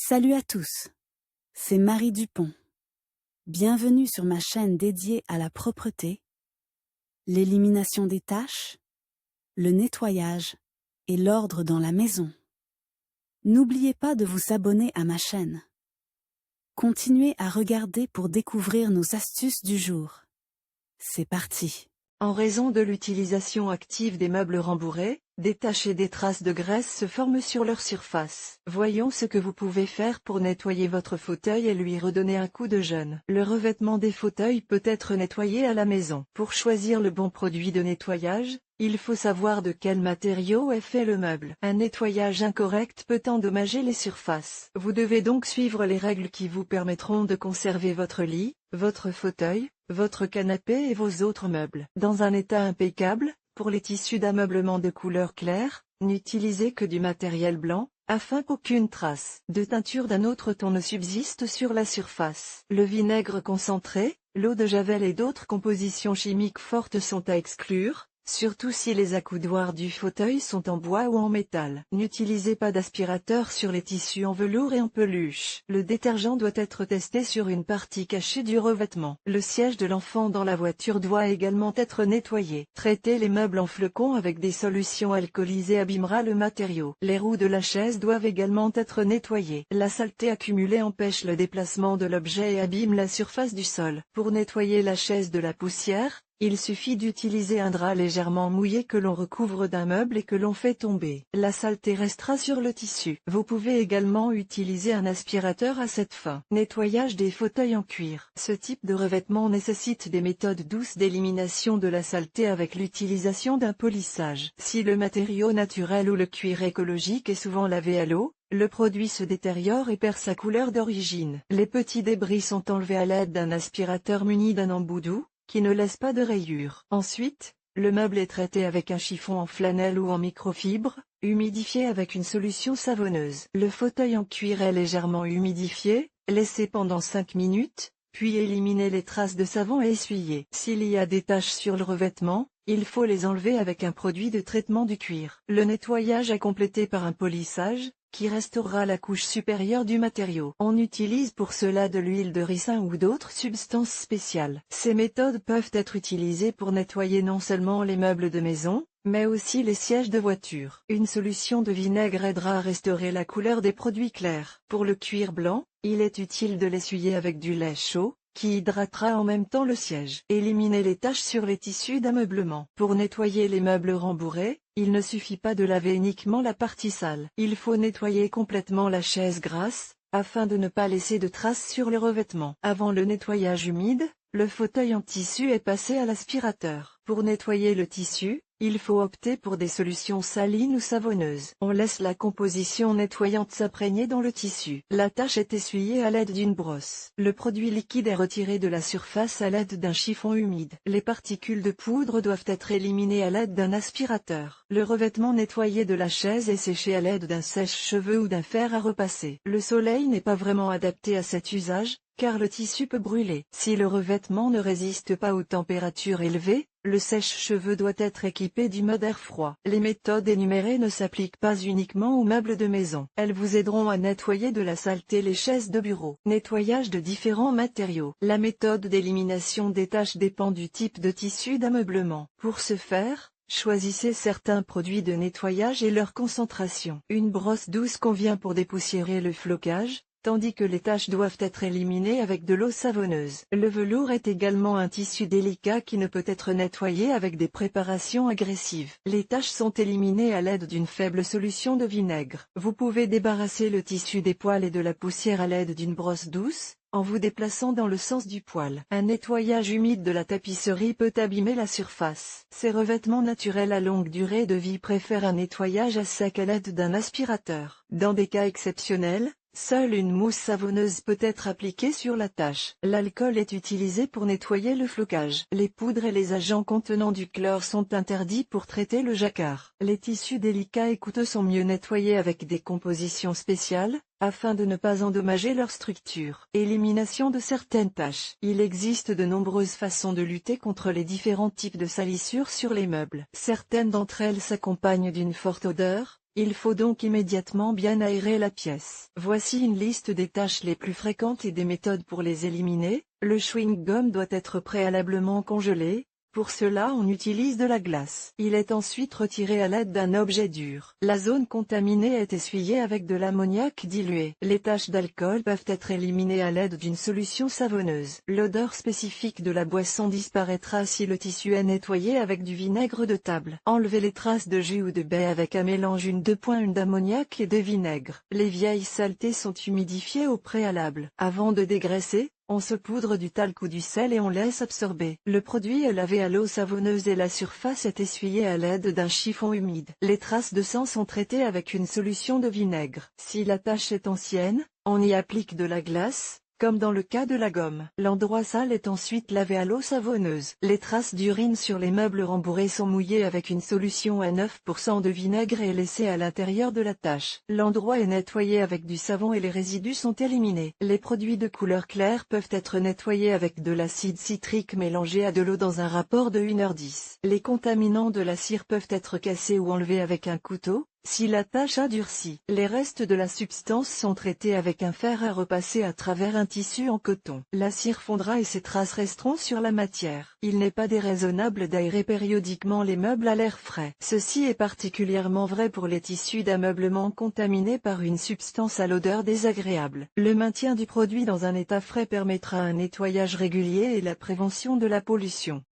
Salut à tous, c'est Marie Dupont. Bienvenue sur ma chaîne dédiée à la propreté, l'élimination des taches, le nettoyage et l'ordre dans la maison. N'oubliez pas de vous abonner à ma chaîne. Continuez à regarder pour découvrir nos astuces du jour. C'est parti. En raison de l'utilisation active des meubles rembourrés, des taches et des traces de graisse se forment sur leur surface. Voyons ce que vous pouvez faire pour nettoyer votre fauteuil et lui redonner un coup de jeune. Le revêtement des fauteuils peut être nettoyé à la maison. Pour choisir le bon produit de nettoyage, il faut savoir de quel matériau est fait le meuble. Un nettoyage incorrect peut endommager les surfaces. Vous devez donc suivre les règles qui vous permettront de conserver votre lit, votre fauteuil, votre canapé et vos autres meubles dans un état impeccable. Pour les tissus d'ameublement de couleur claire, n'utilisez que du matériel blanc, afin qu'aucune trace de teinture d'un autre ton ne subsiste sur la surface. Le vinaigre concentré, l'eau de javel et d'autres compositions chimiques fortes sont à exclure, surtout si les accoudoirs du fauteuil sont en bois ou en métal. N'utilisez pas d'aspirateur sur les tissus en velours et en peluche. Le détergent doit être testé sur une partie cachée du revêtement. Le siège de l'enfant dans la voiture doit également être nettoyé. Traiter les meubles en flocons avec des solutions alcoolisées abîmera le matériau. Les roues de la chaise doivent également être nettoyées. La saleté accumulée empêche le déplacement de l'objet et abîme la surface du sol. Pour nettoyer la chaise de la poussière, il suffit d'utiliser un drap légèrement mouillé que l'on recouvre d'un meuble et que l'on fait tomber. La saleté restera sur le tissu. Vous pouvez également utiliser un aspirateur à cette fin. Nettoyage des fauteuils en cuir. Ce type de revêtement nécessite des méthodes douces d'élimination de la saleté avec l'utilisation d'un polissage. Si le matériau naturel ou le cuir écologique est souvent lavé à l'eau, le produit se détériore et perd sa couleur d'origine. Les petits débris sont enlevés à l'aide d'un aspirateur muni d'un embout doux, qui ne laisse pas de rayures. Ensuite, le meuble est traité avec un chiffon en flanelle ou en microfibre, humidifié avec une solution savonneuse. Le fauteuil en cuir est légèrement humidifié, laissé pendant 5 minutes, puis éliminer les traces de savon et essuyer. S'il y a des taches sur le revêtement, il faut les enlever avec un produit de traitement du cuir. Le nettoyage est complété par un polissage, qui restaurera la couche supérieure du matériau. On utilise pour cela de l'huile de ricin ou d'autres substances spéciales. Ces méthodes peuvent être utilisées pour nettoyer non seulement les meubles de maison, mais aussi les sièges de voiture. Une solution de vinaigre aidera à restaurer la couleur des produits clairs. Pour le cuir blanc, il est utile de l'essuyer avec du lait chaud, qui hydratera en même temps le siège. Éliminer les taches sur les tissus d'ameublement. Pour nettoyer les meubles rembourrés, il ne suffit pas de laver uniquement la partie sale. Il faut nettoyer complètement la chaise grasse, afin de ne pas laisser de traces sur le revêtement. Avant le nettoyage humide, le fauteuil en tissu est passé à l'aspirateur. Pour nettoyer le tissu, il faut opter pour des solutions salines ou savonneuses. On laisse la composition nettoyante s'imprégner dans le tissu. La tâche est essuyée à l'aide d'une brosse. Le produit liquide est retiré de la surface à l'aide d'un chiffon humide. Les particules de poudre doivent être éliminées à l'aide d'un aspirateur. Le revêtement nettoyé de la chaise est séché à l'aide d'un sèche-cheveux ou d'un fer à repasser. Le soleil n'est pas vraiment adapté à cet usage, car le tissu peut brûler. Si le revêtement ne résiste pas aux températures élevées, le sèche-cheveux doit être équipé du mode air froid. Les méthodes énumérées ne s'appliquent pas uniquement aux meubles de maison. Elles vous aideront à nettoyer de la saleté les chaises de bureau. Nettoyage de différents matériaux. La méthode d'élimination des taches dépend du type de tissu d'ameublement. Pour ce faire, choisissez certains produits de nettoyage et leur concentration. Une brosse douce convient pour dépoussiérer le flocage, tandis que les taches doivent être éliminées avec de l'eau savonneuse. Le velours est également un tissu délicat qui ne peut être nettoyé avec des préparations agressives. Les taches sont éliminées à l'aide d'une faible solution de vinaigre. Vous pouvez débarrasser le tissu des poils et de la poussière à l'aide d'une brosse douce, en vous déplaçant dans le sens du poil. Un nettoyage humide de la tapisserie peut abîmer la surface. Ces revêtements naturels à longue durée de vie préfèrent un nettoyage à sec à l'aide d'un aspirateur. Dans des cas exceptionnels, seule une mousse savonneuse peut être appliquée sur la tâche. L'alcool est utilisé pour nettoyer le flocage. Les poudres et les agents contenant du chlore sont interdits pour traiter le jacquard. Les tissus délicats et coûteux sont mieux nettoyés avec des compositions spéciales, afin de ne pas endommager leur structure. Élimination de certaines taches. Il existe de nombreuses façons de lutter contre les différents types de salissures sur les meubles. Certaines d'entre elles s'accompagnent d'une forte odeur, Il faut donc immédiatement bien aérer la pièce. Voici une liste des tâches les plus fréquentes et des méthodes pour les éliminer. Le chewing-gum doit être préalablement congelé. Pour cela on utilise de la glace. Il est ensuite retiré à l'aide d'un objet dur. La zone contaminée est essuyée avec de l'ammoniac dilué. Les taches d'alcool peuvent être éliminées à l'aide d'une solution savonneuse. L'odeur spécifique de la boisson disparaîtra si le tissu est nettoyé avec du vinaigre de table. Enlevez les traces de jus ou de baie avec un mélange 1 d'ammoniac et de vinaigre. Les vieilles saletés sont humidifiées au préalable. Avant de dégraisser, on saupoudre du talc ou du sel et on laisse absorber. Le produit est lavé à l'eau savonneuse et la surface est essuyée à l'aide d'un chiffon humide. Les traces de sang sont traitées avec une solution de vinaigre. Si la tache est ancienne, on y applique de la glace, comme dans le cas de la gomme. L'endroit sale est ensuite lavé à l'eau savonneuse. Les traces d'urine sur les meubles rembourrés sont mouillées avec une solution à 9% de vinaigre et laissées à l'intérieur de la tache. L'endroit est nettoyé avec du savon et les résidus sont éliminés. Les produits de couleur claire peuvent être nettoyés avec de l'acide citrique mélangé à de l'eau dans un rapport de 1h10. Les contaminants de la cire peuvent être cassés ou enlevés avec un couteau. Si la tache a durci, les restes de la substance sont traités avec un fer à repasser à travers un tissu en coton. La cire fondra et ses traces resteront sur la matière. Il n'est pas déraisonnable d'aérer périodiquement les meubles à l'air frais. Ceci est particulièrement vrai pour les tissus d'ameublement contaminés par une substance à l'odeur désagréable. Le maintien du produit dans un état frais permettra un nettoyage régulier et la prévention de la pollution.